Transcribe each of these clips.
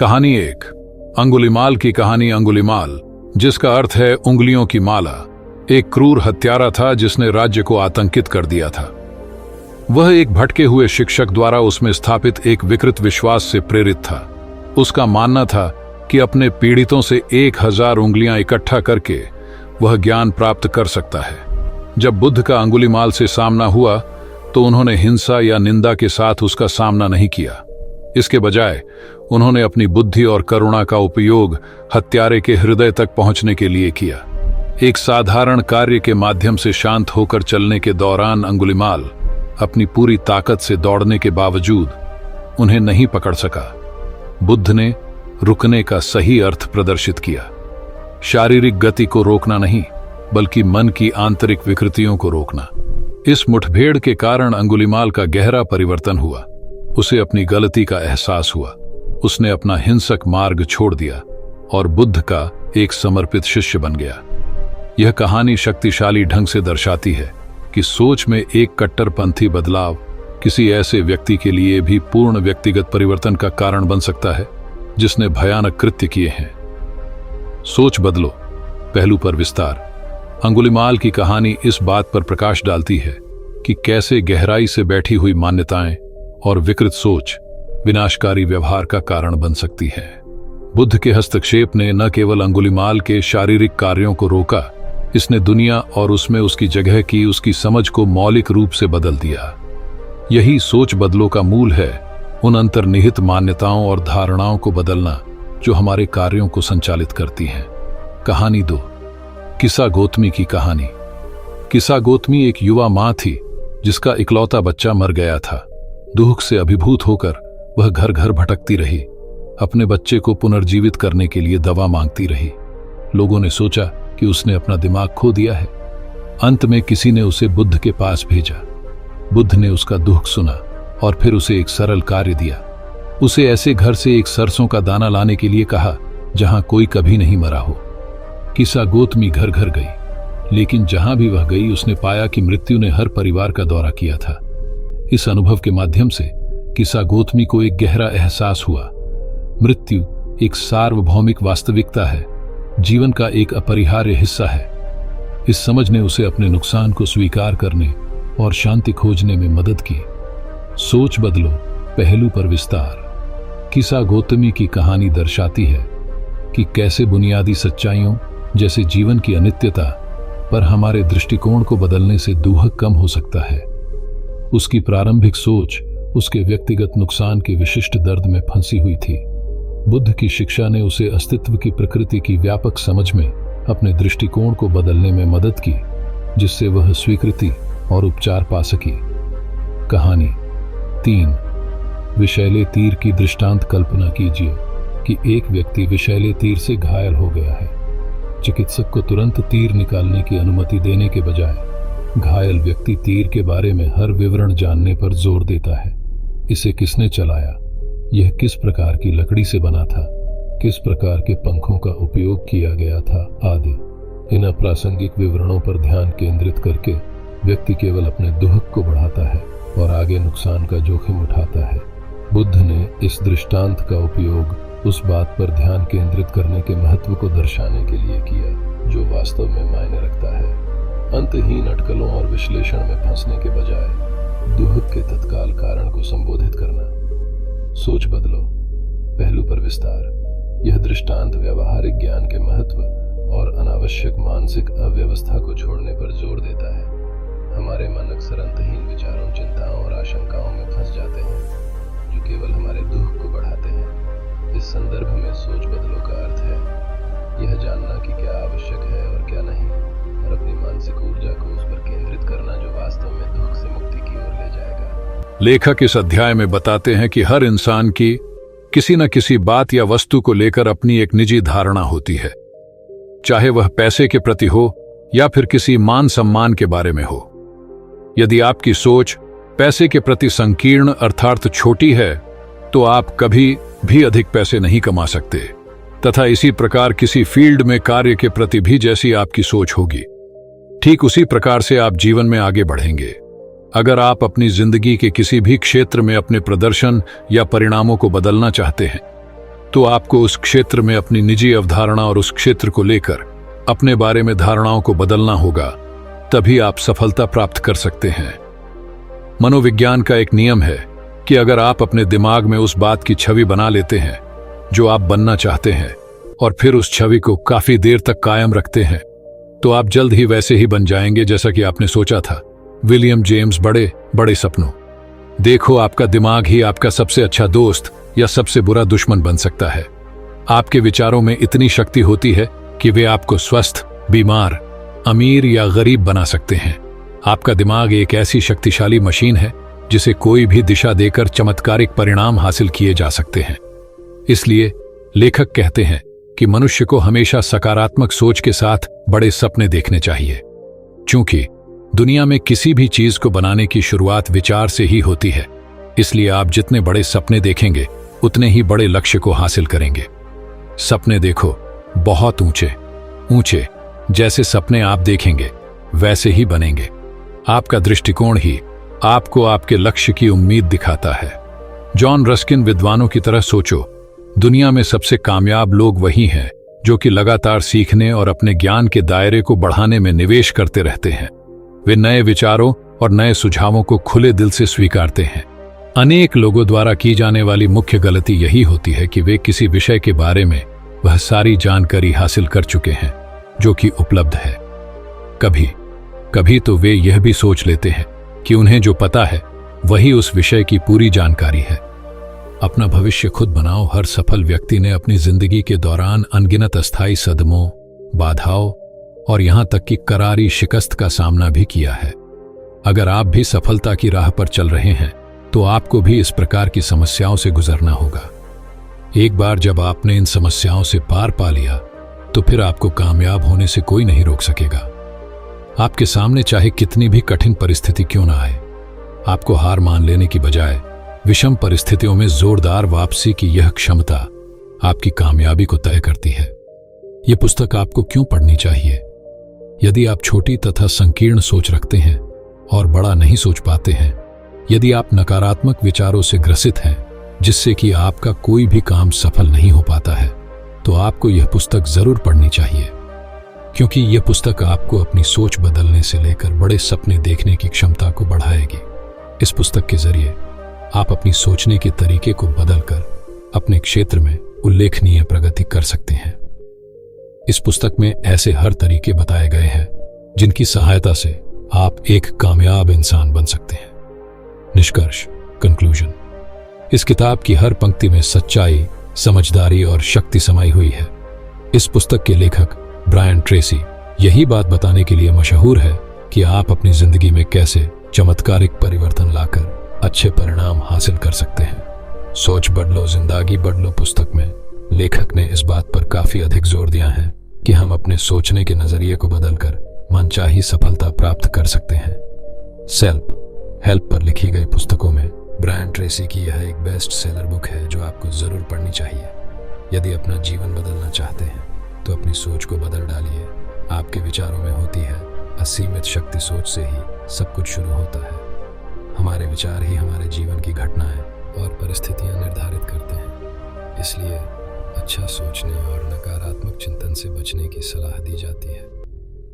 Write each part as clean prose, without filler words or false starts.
कहानी 1। अंगुलीमाल की कहानी। अंगुलीमाल, जिसका अर्थ है उंगलियों की माला, एक क्रूर हत्यारा था जिसने राज्य को आतंकित कर दिया था। वह एक भटके हुए शिक्षक द्वारा उसमें स्थापित एक विकृत विश्वास से प्रेरित था। उसका मानना था कि अपने पीड़ितों से 1000 उंगलियां इकट्ठा करके वह ज्ञान प्राप्त कर सकता है। जब बुद्ध का अंगुलीमाल से सामना हुआ तो उन्होंने हिंसा या निंदा के साथ उसका सामना नहीं किया। इसके बजाय उन्होंने अपनी बुद्धि और करुणा का उपयोग हत्यारे के हृदय तक पहुंचने के लिए किया। एक साधारण कार्य के माध्यम से शांत होकर चलने के दौरान अंगुलीमाल अपनी पूरी ताकत से दौड़ने के बावजूद उन्हें नहीं पकड़ सका। बुद्ध ने रुकने का सही अर्थ प्रदर्शित किया। शारीरिक गति को रोकना नहीं, बल्कि मन की आंतरिक विकृतियों को रोकना। इस मुठभेड़ के कारण अंगुलीमाल का गहरा परिवर्तन हुआ। उसे अपनी गलती का एहसास हुआ। उसने अपना हिंसक मार्ग छोड़ दिया और बुद्ध का एक समर्पित शिष्य बन गया। यह कहानी शक्तिशाली ढंग से दर्शाती है कि सोच में एक कट्टरपंथी बदलाव किसी ऐसे व्यक्ति के लिए भी पूर्ण व्यक्तिगत परिवर्तन का कारण बन सकता है जिसने भयानक कृत्य किए हैं। सोच बदलो, पहलू पर विस्तार। अंगुलीमाल की कहानी इस बात पर प्रकाश डालती है कि कैसे गहराई से बैठी हुई मान्यताएं और विकृत सोच विनाशकारी व्यवहार का कारण बन सकती है। बुद्ध के हस्तक्षेप ने न केवल अंगुलीमाल के शारीरिक कार्यों को रोका, इसने दुनिया और उसमें उसकी जगह की उसकी समझ को मौलिक रूप से बदल दिया। यही सोच बदलो का मूल है, उन अंतर्निहित मान्यताओं और धारणाओं को बदलना जो हमारे कार्यों को संचालित करती हैं। कहानी 2। किसा गौतमी की कहानी। किसा गौतमी एक युवा मां थी जिसका इकलौता बच्चा मर गया था। दुख से अभिभूत होकर वह घर घर भटकती रही, अपने बच्चे को पुनर्जीवित करने के लिए दवा मांगती रही। लोगों ने सोचा कि उसने अपना दिमाग खो दिया है। अंत में किसी ने उसे बुद्ध के पास भेजा। बुद्ध ने उसका दुख सुना और फिर उसे एक सरल कार्य दिया। उसे ऐसे घर से एक सरसों का दाना लाने के लिए कहा जहां कोई कभी नहीं मरा हो। किसा गौतमी घर घर गई, लेकिन जहां भी वह गई उसने पाया कि मृत्यु ने हर परिवार का दौरा किया था। इस अनुभव के माध्यम से किसा गौतमी को एक गहरा एहसास हुआ। मृत्यु एक सार्वभौमिक वास्तविकता है, जीवन का एक अपरिहार्य हिस्सा है। इस समझ ने उसे अपने नुकसान को स्वीकार करने और शांति खोजने में मदद की। सोच बदलो, पहलू पर विस्तार। किसा गौतमी की कहानी दर्शाती है कि कैसे बुनियादी सच्चाइयों जैसे जीवन की अनित्यता पर हमारे दृष्टिकोण को बदलने से दुहक कम हो सकता है। उसकी प्रारंभिक सोच उसके व्यक्तिगत नुकसान के विशिष्ट दर्द में फंसी हुई थी। बुद्ध की शिक्षा ने उसे अस्तित्व की प्रकृति की व्यापक समझ में अपने दृष्टिकोण को बदलने में मदद की, जिससे वह स्वीकृति और उपचार पा सकी। कहानी 3। विषैले तीर की दृष्टांत। कल्पना कीजिए कि एक व्यक्ति विषैले तीर से घायल हो गया है। चिकित्सक को तुरंत तीर निकालने की अनुमति देने के बजाय घायल व्यक्ति तीर के बारे में हर विवरण जानने पर जोर देता है। इसे किसने चलाया, यह किस प्रकार की लकड़ी से बना था, किस प्रकार के पंखों का उपयोग किया गया था आदि। इन अप्रासंगिक विवरणों पर ध्यान केंद्रित करके व्यक्ति केवल अपने दुहक को बढ़ाता है और आगे नुकसान का जोखिम उठाता है। बुद्ध ने इस दृष्टांत का उपयोग उस बात पर ध्यान केंद्रित करने के महत्व को दर्शाने के लिए किया जो वास्तव में मायने रखता है। अंतहीन अटकलों और विश्लेषण में फंसने के बजाय दुहक के तत्काल कारण को संबोधित करना। सोच बदलो, पहलू पर विस्तार। यह दृष्टांत व्यवहारिक ज्ञान के महत्व और अनावश्यक मानसिक अव्यवस्था को छोड़ने पर जोर देता है। हमारे मन अक्सर अंतहीन विचारों, चिंताओं और आशंकाओं में फंस जाते हैं जो केवल हमारे दुख को बढ़ाते हैं। इस संदर्भ में सोच बदलो का अर्थ है यह जानना कि क्या आवश्यक है और क्या नहीं, और अपनी मानसिक ऊर्जा को उस पर केंद्रित करना जो वास्तव में दुख से मुक्ति की ओर ले जाएगा। लेखक इस अध्याय में बताते हैं कि हर इंसान की किसी न किसी बात या वस्तु को लेकर अपनी एक निजी धारणा होती है, चाहे वह पैसे के प्रति हो या फिर किसी मान सम्मान के बारे में हो। यदि आपकी सोच पैसे के प्रति संकीर्ण अर्थात छोटी है तो आप कभी भी अधिक पैसे नहीं कमा सकते, तथा इसी प्रकार किसी फील्ड में कार्य के प्रति भी जैसी आपकी सोच होगी, ठीक उसी प्रकार से आप जीवन में आगे बढ़ेंगे। अगर आप अपनी जिंदगी के किसी भी क्षेत्र में अपने प्रदर्शन या परिणामों को बदलना चाहते हैं तो आपको उस क्षेत्र में अपनी निजी अवधारणा और उस क्षेत्र को लेकर अपने बारे में धारणाओं को बदलना होगा। तभी आप सफलता प्राप्त कर सकते हैं। मनोविज्ञान का एक नियम है कि अगर आप अपने दिमाग में उस बात की छवि बना लेते हैं जो आप बनना चाहते हैं और फिर उस छवि को काफी देर तक कायम रखते हैं, तो आप जल्द ही वैसे ही बन जाएंगे जैसा कि आपने सोचा था। विलियम जेम्स, बड़े बड़े सपनों। देखो, आपका दिमाग ही आपका सबसे अच्छा दोस्त या सबसे बुरा दुश्मन बन सकता है। आपके विचारों में इतनी शक्ति होती है कि वे आपको स्वस्थ, बीमार, अमीर या गरीब बना सकते हैं। आपका दिमाग एक ऐसी शक्तिशाली मशीन है जिसे कोई भी दिशा देकर चमत्कारिक परिणाम हासिल किए जा सकते हैं। इसलिए लेखक कहते हैं कि मनुष्य को हमेशा सकारात्मक सोच के साथ बड़े सपने देखने चाहिए, क्योंकि दुनिया में किसी भी चीज को बनाने की शुरुआत विचार से ही होती है। इसलिए आप जितने बड़े सपने देखेंगे उतने ही बड़े लक्ष्य को हासिल करेंगे। सपने देखो, बहुत ऊंचे ऊंचे। जैसे सपने आप देखेंगे वैसे ही बनेंगे। आपका दृष्टिकोण ही आपको आपके लक्ष्य की उम्मीद दिखाता है। जॉन रस्किन विद्वानों की तरह सोचो। दुनिया में सबसे कामयाब लोग वही हैं जो कि लगातार सीखने और अपने ज्ञान के दायरे को बढ़ाने में निवेश करते रहते हैं। वे नए विचारों और नए सुझावों को खुले दिल से स्वीकारते हैं। अनेक लोगों द्वारा की जाने वाली मुख्य गलती यही होती है कि वे किसी विषय के बारे में वह सारी जानकारी हासिल कर चुके हैं जो कि उपलब्ध है। कभी कभी तो वे यह भी सोच लेते हैं कि उन्हें जो पता है वही उस विषय की पूरी जानकारी है। अपना भविष्य खुद बनाओ। हर सफल व्यक्ति ने अपनी जिंदगी के दौरान अनगिनत अस्थायी सदमों, बाधाओं और यहां तक कि करारी शिकस्त का सामना भी किया है। अगर आप भी सफलता की राह पर चल रहे हैं तो आपको भी इस प्रकार की समस्याओं से गुजरना होगा। एक बार जब आपने इन समस्याओं से पार पा लिया तो फिर आपको कामयाब होने से कोई नहीं रोक सकेगा। आपके सामने चाहे कितनी भी कठिन परिस्थिति क्यों ना आए, आपको हार मान लेने की बजाय विषम परिस्थितियों में जोरदार वापसी की यह क्षमता आपकी कामयाबी को तय करती है। यह पुस्तक आपको क्यों पढ़नी चाहिए? यदि आप छोटी तथा संकीर्ण सोच रखते हैं और बड़ा नहीं सोच पाते हैं, यदि आप नकारात्मक विचारों से ग्रसित हैं जिससे कि आपका कोई भी काम सफल नहीं हो पाता है, तो आपको यह पुस्तक जरूर पढ़नी चाहिए, क्योंकि यह पुस्तक आपको अपनी सोच बदलने से लेकर बड़े सपने देखने की क्षमता को बढ़ाएगी। इस पुस्तक के जरिए आप अपनी सोचने के तरीके को बदलकर अपने क्षेत्र में उल्लेखनीय प्रगति कर सकते हैं। इस पुस्तक में ऐसे हर तरीके बताए गए हैं जिनकी सहायता से आप एक कामयाब इंसान बन सकते हैं। निष्कर्ष, कंक्लूजन। इस किताब की हर पंक्ति में सच्चाई, समझदारी और शक्ति समाई हुई है। इस पुस्तक के लेखक ब्रायन ट्रेसी यही बात बताने के लिए मशहूर है कि आप अपनी जिंदगी में कैसे चमत्कारिक परिवर्तन लाकर अच्छे परिणाम हासिल कर सकते हैं। सोच बदलो, जिंदगी बदलो पुस्तक में लेखक ने इस बात पर काफी अधिक जोर दिया है कि हम अपने सोचने के नजरिए को बदलकर मनचाही सफलता प्राप्त कर सकते हैं। सेल्फ हेल्प पर लिखी गई पुस्तकों में ब्रायन ट्रेसी की यह एक बेस्ट सेलर बुक है जो आपको जरूर पढ़नी चाहिए। यदि अपना जीवन बदलना चाहते हैं तो अपनी सोच को बदल डालिए। आपके विचारों में होती है असीमित शक्ति। सोच से ही सब कुछ शुरू होता है। हमारे विचार ही हमारे जीवन की घटनाएं और परिस्थितियां निर्धारित करते हैं। इसलिए अच्छा सोचने और नकारात्मक चिंतन से बचने की सलाह दी जाती है।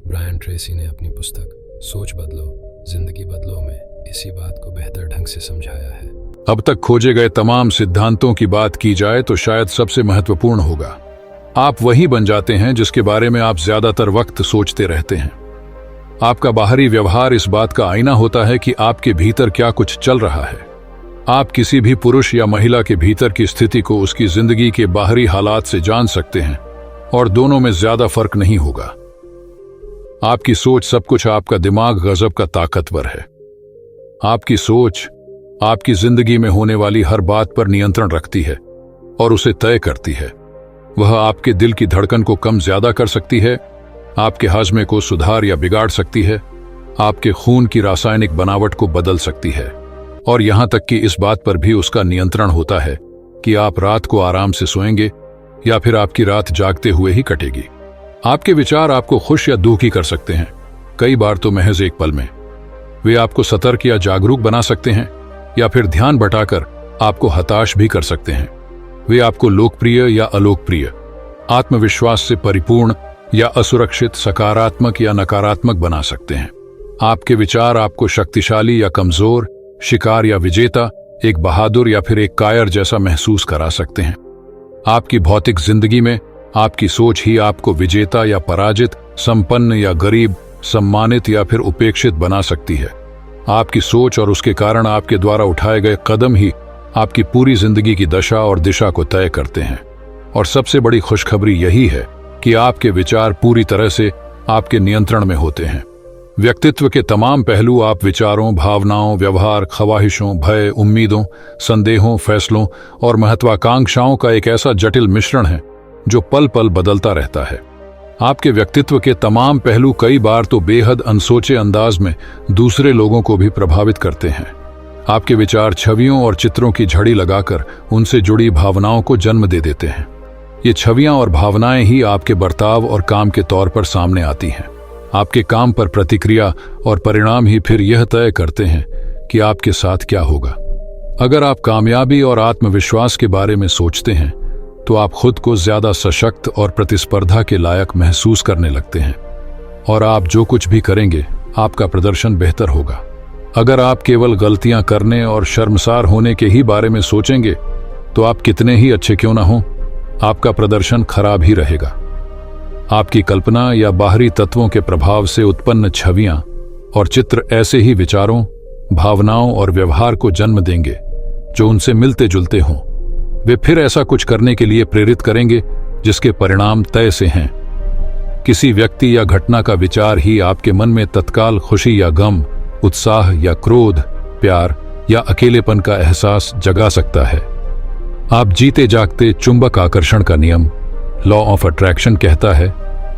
ब्रायन ट्रेसी ने अपनी पुस्तक सोच बदलो, जिंदगी बदलो में इसी बात को बेहतर ढंग से समझाया है। अब तक खोजे गए तमाम सिद्धांतों की बात की जाए तो शायद सबसे महत्वपूर्ण होगा, आप वही बन जाते हैं जिसके बारे में आप ज्यादातर वक्त सोचते रहते हैं। आपका बाहरी व्यवहार इस बात का आईना होता है कि आपके भीतर क्या कुछ चल रहा है। आप किसी भी पुरुष या महिला के भीतर की स्थिति को उसकी जिंदगी के बाहरी हालात से जान सकते हैं और दोनों में ज्यादा फर्क नहीं होगा। आपकी सोच सब कुछ। आपका दिमाग गजब का ताकतवर है। आपकी सोच आपकी जिंदगी में होने वाली हर बात पर नियंत्रण रखती है और उसे तय करती है। वह आपके दिल की धड़कन को कम ज्यादा कर सकती है, आपके हाजमे को सुधार या बिगाड़ सकती है, आपके खून की रासायनिक बनावट को बदल सकती है और यहां तक कि इस बात पर भी उसका नियंत्रण होता है कि आप रात को आराम से सोएंगे या फिर आपकी रात जागते हुए ही कटेगी। आपके विचार आपको खुश या दुखी कर सकते हैं, कई बार तो महज एक पल में। वे आपको सतर्क या जागरूक बना सकते हैं या फिर ध्यान भटाकर आपको हताश भी कर सकते हैं। वे आपको लोकप्रिय या अलोकप्रिय, आत्मविश्वास से परिपूर्ण या असुरक्षित, सकारात्मक या नकारात्मक बना सकते हैं। आपके विचार आपको शक्तिशाली या कमजोर, शिकार या विजेता, एक बहादुर या फिर एक कायर जैसा महसूस करा सकते हैं। आपकी भौतिक जिंदगी में आपकी सोच ही आपको विजेता या पराजित, संपन्न या गरीब, सम्मानित या फिर उपेक्षित बना सकती है। आपकी सोच और उसके कारण आपके द्वारा उठाए गए कदम ही आपकी पूरी जिंदगी की दशा और दिशा को तय करते हैं। और सबसे बड़ी खुशखबरी यही है कि आपके विचार पूरी तरह से आपके नियंत्रण में होते हैं। व्यक्तित्व के तमाम पहलू आप विचारों, भावनाओं, व्यवहार, ख्वाहिशों, भय, उम्मीदों, संदेहों, फैसलों और महत्वाकांक्षाओं का एक ऐसा जटिल मिश्रण है जो पल पल बदलता रहता है। आपके व्यक्तित्व के तमाम पहलू कई बार तो बेहद अनसोचे अंदाज में दूसरे लोगों को भी प्रभावित करते हैं। आपके विचार छवियों और चित्रों की झड़ी लगाकर उनसे जुड़ी भावनाओं को जन्म दे देते हैं। ये छवियां और भावनाएं ही आपके बर्ताव और काम के तौर पर सामने आती हैं। आपके काम पर प्रतिक्रिया और परिणाम ही फिर यह तय करते हैं कि आपके साथ क्या होगा। अगर आप कामयाबी और आत्मविश्वास के बारे में सोचते हैं तो आप खुद को ज्यादा सशक्त और प्रतिस्पर्धा के लायक महसूस करने लगते हैं और आप जो कुछ भी करेंगे आपका प्रदर्शन बेहतर होगा। अगर आप केवल गलतियां करने और शर्मसार होने के ही बारे में सोचेंगे तो आप कितने ही अच्छे क्यों ना हों, आपका प्रदर्शन खराब ही रहेगा। आपकी कल्पना या बाहरी तत्वों के प्रभाव से उत्पन्न छवियां और चित्र ऐसे ही विचारों, भावनाओं और व्यवहार को जन्म देंगे जो उनसे मिलते जुलते हों। वे फिर ऐसा कुछ करने के लिए प्रेरित करेंगे जिसके परिणाम तय से हैं। किसी व्यक्ति या घटना का विचार ही आपके मन में तत्काल खुशी या गम, उत्साह या क्रोध, प्यार या अकेलेपन का एहसास जगा सकता है। आप जीते जागते चुंबक आकर्षण का नियम, लॉ ऑफ अट्रैक्शन, कहता है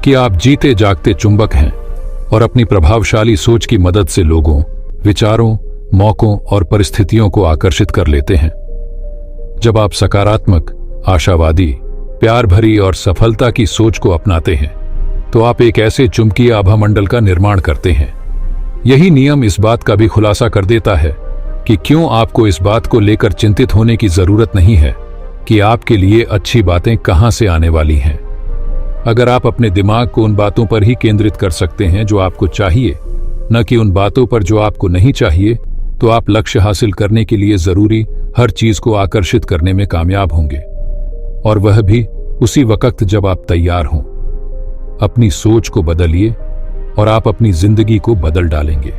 कि आप जीते जागते चुंबक हैं और अपनी प्रभावशाली सोच की मदद से लोगों, विचारों, मौकों और परिस्थितियों को आकर्षित कर लेते हैं। जब आप सकारात्मक, आशावादी, प्यार भरी और सफलता की सोच को अपनाते हैं तो आप एक ऐसे चुंबकीय आभामंडल का निर्माण करते हैं। यही नियम इस बात का भी खुलासा कर देता है कि क्यों आपको इस बात को लेकर चिंतित होने की जरूरत नहीं है कि आपके लिए अच्छी बातें कहां से आने वाली हैं। अगर आप अपने दिमाग को उन बातों पर ही केंद्रित कर सकते हैं जो आपको चाहिए, न कि उन बातों पर जो आपको नहीं चाहिए, तो आप लक्ष्य हासिल करने के लिए जरूरी हर चीज को आकर्षित करने में कामयाब होंगे, और वह भी उसी वक्त जब आप तैयार हों। अपनी सोच को बदलिए और आप अपनी जिंदगी को बदल डालेंगे।